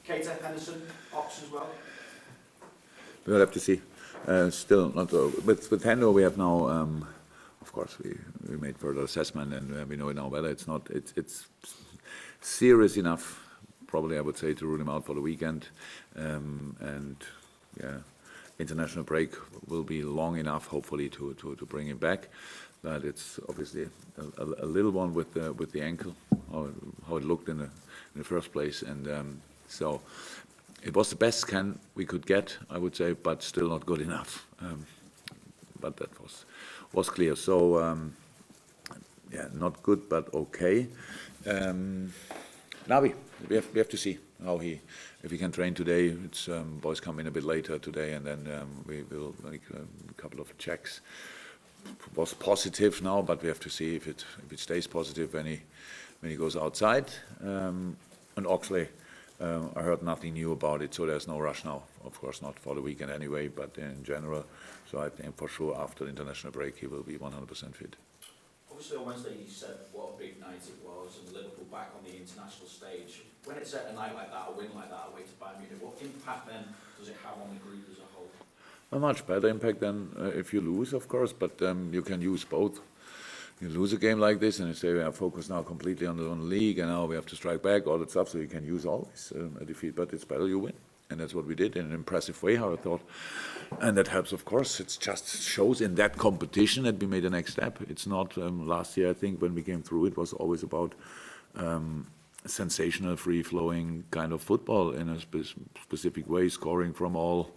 Keita, Henderson, option as well? We'll have to see. Still not. With Hendo, we have now. Of course, we made further assessment, and we know now whether it's serious enough. Probably, I would say, to rule him out for the weekend, and yeah, international break will be long enough, hopefully, to bring him back. But it's obviously a little one with the ankle, how it looked in the first place, and so. It was the best scan we could get, I would say, but still not good enough. But that was clear. So yeah, not good, but okay. Now we have to see how if he can train today. It's boys come in a bit later today, and then we will make a couple of checks. It was positive now, but we have to see if it stays positive when he goes outside. And Oxley. I heard nothing new about it, so there's no rush now. Of course, not for the weekend anyway, but in general. So I think for sure after the international break he will be 100% fit. Obviously on Wednesday you said what a big night it was, and Liverpool back on the international stage. When it's a night like that, a win like that away to Bayern Munich, what impact then does it have on the group as a whole? A much better impact than if you lose, of course, but you can use both. You lose a game like this and you say we are focused now completely on the league and now we have to strike back, all that stuff, so you can use always a defeat, but it's better you win. And that's what we did in an impressive way, how I thought. And that helps, of course. It just shows in that competition that we made the next step. It's not last year, I think, when we came through, it was always about sensational, free-flowing kind of football in a specific way, scoring from all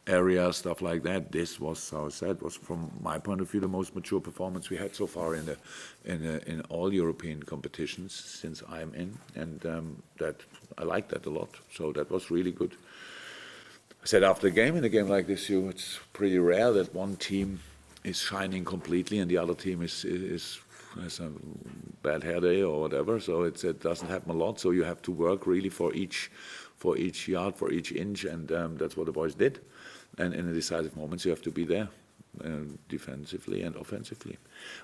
areas, stuff like that. This was, how I said, was from my point of view the most mature performance we had so far in all European competitions since I'm in, and that I like that a lot. So that was really good. I said after the game, in a game like this, it's pretty rare that one team is shining completely and the other team has a bad hair day or whatever. So it doesn't happen a lot. So you have to work really for each yard, for each inch, and that's what the boys did. And in the decisive moments, you have to be there, defensively and offensively.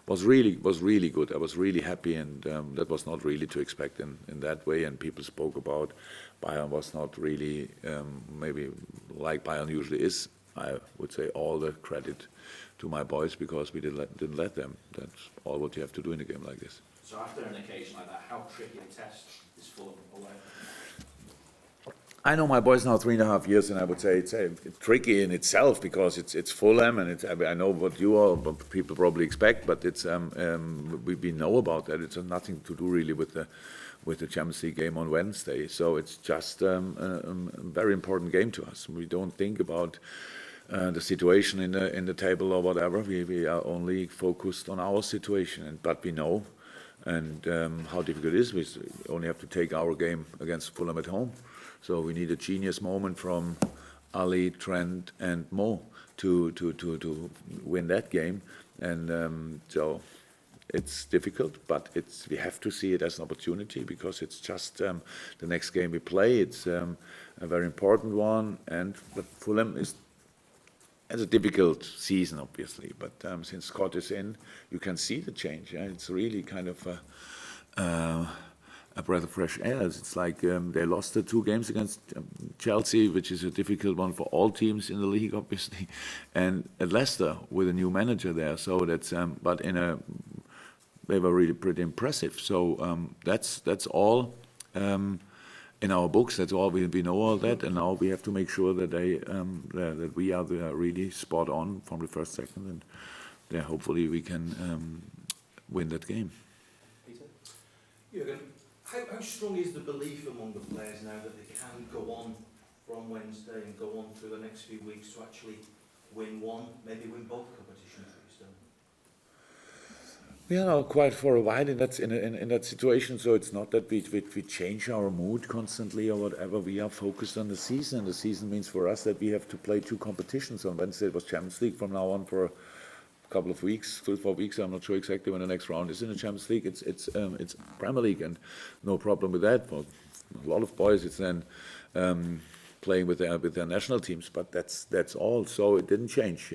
Was really good. I was really happy, and that was not really to expect in that way. And people spoke about Bayern was not really maybe like Bayern usually is. I would say all the credit to my boys because we didn't let them. That's all what you have to do in a game like this. So after an occasion like that, how tricky a test is Fulham away? I know my boys now 3.5 years, and I would say it's tricky in itself because it's Fulham, and I know what you all people probably expect, but it's we know about that. It's nothing to do really with the Champions League game on Wednesday. So it's just a very important game to us. We don't think about the situation in the table or whatever. We are only focused on our situation, but we know and how difficult it is. We only have to take our game against Fulham at home. So we need a genius moment from Ali, Trent, and Mo to win that game, and so it's difficult, but we have to see it as an opportunity because it's just the next game we play. It's a very important one, and Fulham has a difficult season, obviously. But since Scott is in, you can see the change. Yeah? It's really kind of a breath of fresh air. It's like they lost the 2 games against Chelsea, which is a difficult one for all teams in the league, obviously, and at Leicester with a new manager there. So that's but they were really pretty impressive. So that's all in our books. That's all we know all that, and now we have to make sure that that we are really spot on from the first second, and hopefully we can win that game. Peter? Jurgen, how strong is the belief among the players now that they can go on from Wednesday and go on through the next few weeks to actually win one, maybe win both competitions? We are now quite for a while in that situation, so it's not that we change our mood constantly or whatever. We are focused on the season. The season means for us that we have to play 2 competitions. On Wednesday it was Champions League. From now on for a couple of weeks, 4 weeks, I'm not sure exactly when the next round is in the Champions League. It's Premier League, and no problem with that. For a lot of boys, it's then playing with their national teams, but that's all. So it didn't change.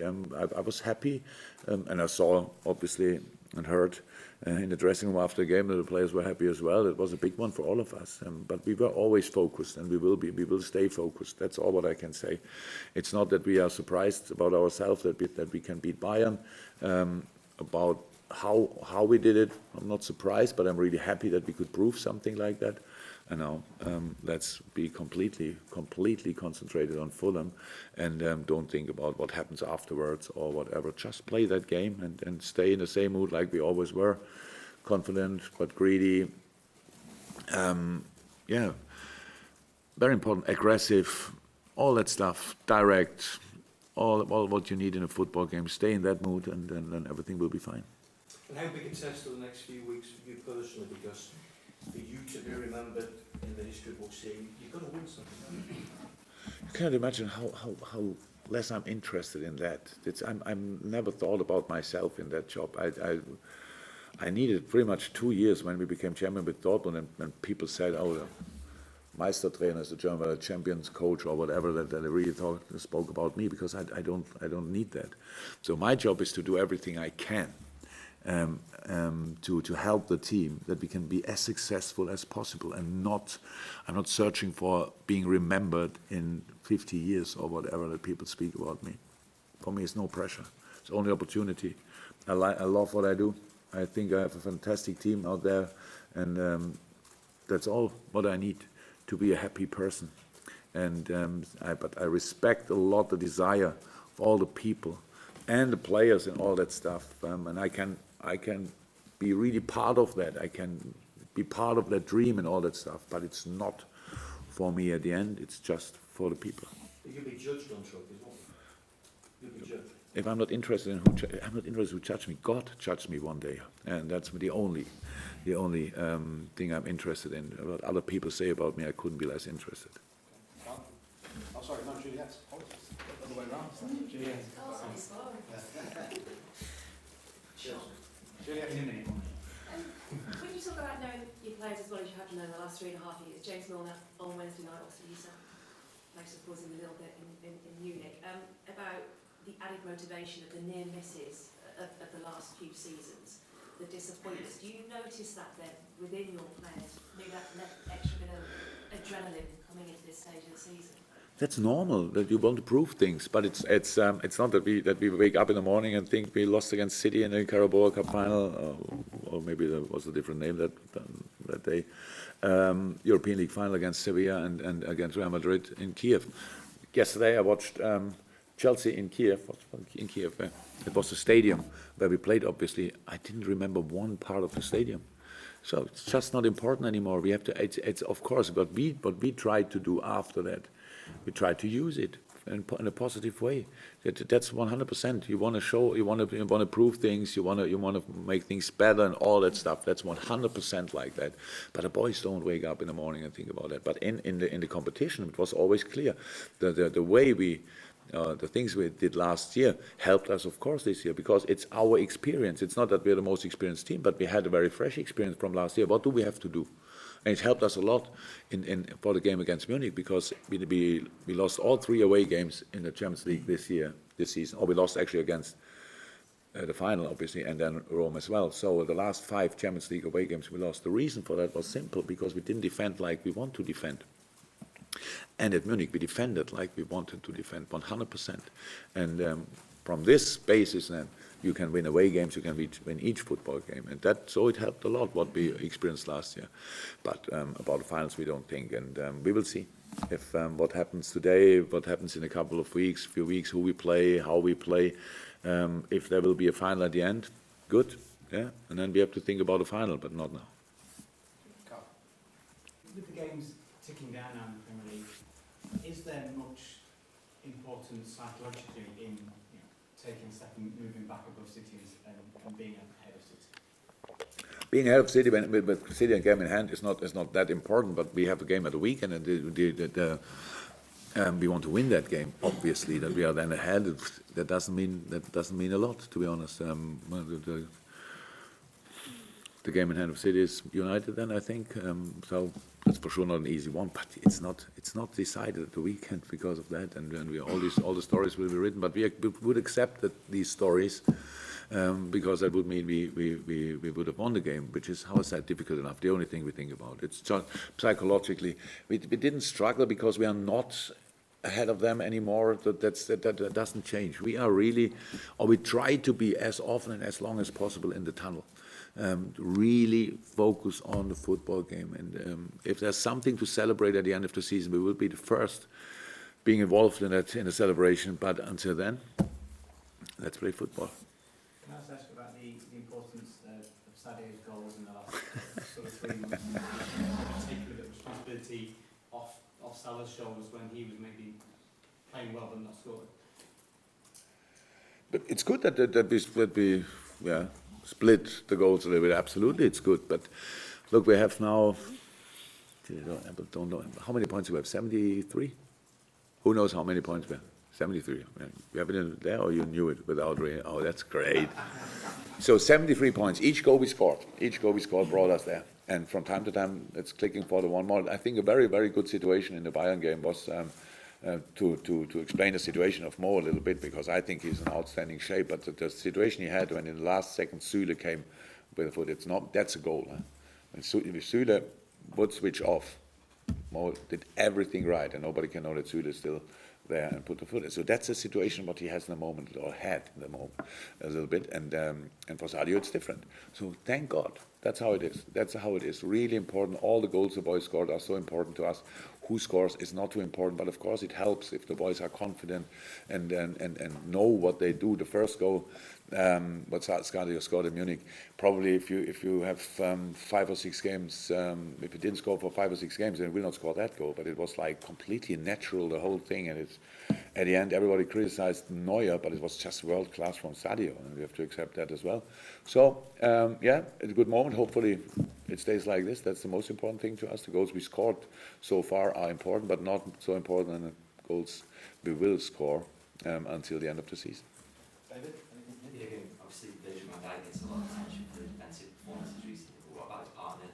I was happy, and I saw obviously and heard in the dressing room after the game that the players were happy as well. It was a big one for all of us, but we were always focused, and we will stay focused. That's all what I can say. It's not that we are surprised about ourselves that we can beat Bayern. About how we did it, I'm not surprised, but I'm really happy that we could prove something like that. And now let's be completely concentrated on Fulham, and don't think about what happens afterwards or whatever. Just play that game and stay in the same mood like we always were, confident but greedy. Yeah, very important, aggressive, all that stuff, direct, all what you need in a football game. Stay in that mood, and then everything will be fine. And how big a test are the next few weeks for you personally? Because for you to be remembered in the history books here, you've got to win something. You can't imagine how less I'm interested in that. I'm never thought about myself in that job. I needed pretty much 2 years when we became champion with Dortmund, and people said, "Oh, the Meistertrainer is the German champions coach or whatever," that they really spoke about me, because I don't need that. So my job is to do everything I can. To help the team that we can be as successful as possible, and I'm not searching for being remembered in 50 years or whatever that people speak about me. For me, it's no pressure. It's only opportunity. I love what I do. I think I have a fantastic team out there, and that's all what I need to be a happy person. And but I respect a lot the desire of all the people and the players and all that stuff, and I can be really part of that. I can be part of that dream and all that stuff, but it's not for me at the end. It's just for the people. You'll be judged on trophies, won't you? You'll be judged. If I'm not interested in I'm not interested who judge me. God judged me one day, and that's the only thing I'm interested in. What other people say about me, I couldn't be less interested. Oh, sorry, no, Juliet. Apologies. Other way around. Juliet. Juliet, in a minute. When you talk about knowing your players as well as you have known the last 3.5 years, James Milner on Wednesday night, obviously you said, most of course, a little bit in Munich, about the added motivation of the near misses of the last few seasons, the disappointments. Do you notice that then within your players, maybe that extra bit of adrenaline coming into this stage of the season? That's normal, that you want to prove things, but it's not that we wake up in the morning and think we lost against City in the Carabao Cup final, or maybe there was a different name that day. European League final against Sevilla and against Real Madrid in Kiev. Yesterday I watched Chelsea in Kiev. It was the stadium where we played. Obviously, I didn't remember one part of the stadium. So it's just not important anymore. We have to. It's of course what we tried to do after that. We try to use it in a positive way. That's 100%. You want to show, you want to prove things, you want to make things better and all that stuff. That's 100% like that. But the boys don't wake up in the morning and think about that. But in the competition, it was always clear. The way the things we did last year helped us, of course, this year, because it's our experience. It's not that we're the most experienced team, but we had a very fresh experience from last year. What do we have to do? And it helped us a lot for the game against Munich, because we lost all 3 away games in the Champions League this season. Or we lost actually against the final, obviously, and then Rome as well. So the last 5 Champions League away games we lost. The reason for that was simple, because we didn't defend like we want to defend. And at Munich, we defended like we wanted to defend, 100%. And from this basis, then, you can win away games, you can win each football game. And so it helped a lot what we experienced last year. But about the finals, we don't think. And we will see if what happens today, what happens in a couple of weeks, few weeks, who we play, how we play. If there will be a final at the end, good. Yeah. And then we have to think about the final, but not now. Carl. With the games ticking down now in the Premier League, is there much importance psychologically in taking a step and moving back above City and being ahead of City? Being ahead of City, with City and game in hand is not that important. But we have a game at the weekend, and we want to win that game. Obviously, that we are then ahead. That doesn't mean a lot, to be honest. The game in hand of City is United, then I think. So That's for sure not an easy one, but it's not decided at the weekend because of that, and all the stories will be written. But we would accept that these stories, because that would mean we would have won the game, which is, how is that difficult enough? The only thing we think about. It's just psychologically, we didn't struggle because we are not ahead of them anymore. That doesn't change. We are really, or we try to be as often and as long as possible in the tunnel. Really focus on the football game, and if there's something to celebrate at the end of the season, we will be the first being involved in the celebration. But until then, let's play football. Can I also ask about the importance of Sadio's goals in the last sort of 3 months, taking a bit of responsibility off Salah's shoulders when he was maybe playing well but not scoring? But it's good that we split the goals a little bit. Absolutely, it's good. But look, we have now, don't know how many points we have. 73. Who knows how many points we have? 73. You have it in there, or you knew it without reading? Oh, that's great. So 73 points. Each goal we scored brought us there. And from time to time, it's clicking for the one more. I think a very, very good situation in the Bayern game was to explain the situation of Mo a little bit, because I think he's in outstanding shape. But the situation he had when in the last second Süle came with a foot, that's a goal. Huh? If Süle would switch off, Mo did everything right, and nobody can know that Süle is still there and put the foot in. So that's a situation what he has in the moment, or had in the moment a little bit, and for Sadio it's different. So thank God, that's how it is. That's how it is. Really important. All the goals the boys scored are so important to us. Who scores is not too important, but of course it helps if the boys are confident and know what they do. The first goal, what Sadio scored in Munich, probably if you have 5 or 6 games, if you didn't score for 5 or 6 games, then you will not score that goal. But it was like completely natural, the whole thing, and it's at the end everybody criticized Neuer, but it was just world class from Sadio, and we have to accept that as well. So it's a good moment. Hopefully it stays like this. That's the most important thing to us. The goals we scored so far are important, but not so important than the goals we will score until the end of the season. David? Jurgen, obviously, Virgil van Dijk gets a lot of attention for his defensive performances recently, but what about his partner?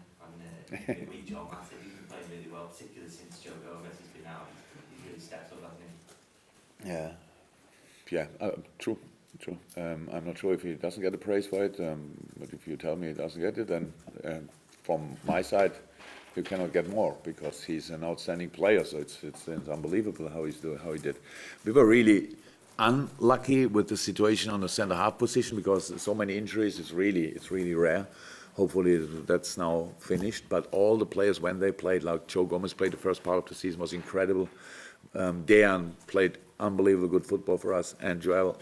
Having a weak Joe Matip, he's been playing really well, particularly since Joe Gomez has been out. He's really stepped up, hasn't he? True. I'm not sure if he doesn't get the praise for it, but if you tell me he doesn't get it, then from my side, you cannot get more, because he's an outstanding player. So it's unbelievable how he's doing, how he did. We were really unlucky with the situation on the centre half position, because so many injuries. It's really rare. Hopefully that's now finished. But all the players, when they played, like Joe Gomez played the first part of the season, was incredible. Dejan played unbelievable good football for us, and Joel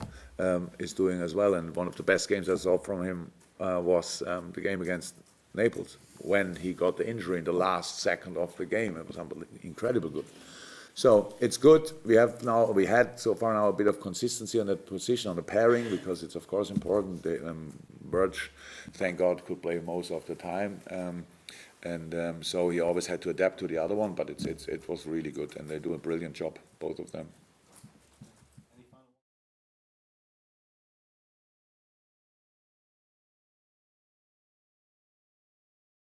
is doing as well. And one of the best games I saw from him was the game against Naples, when he got the injury in the last second of the game. It was incredible good. So it's good. We had so far now a bit of consistency on that position, on the pairing, because it's of course important. Birch, thank God, could play most of the time, so he always had to adapt to the other one. But it was really good, and they do a brilliant job, both of them.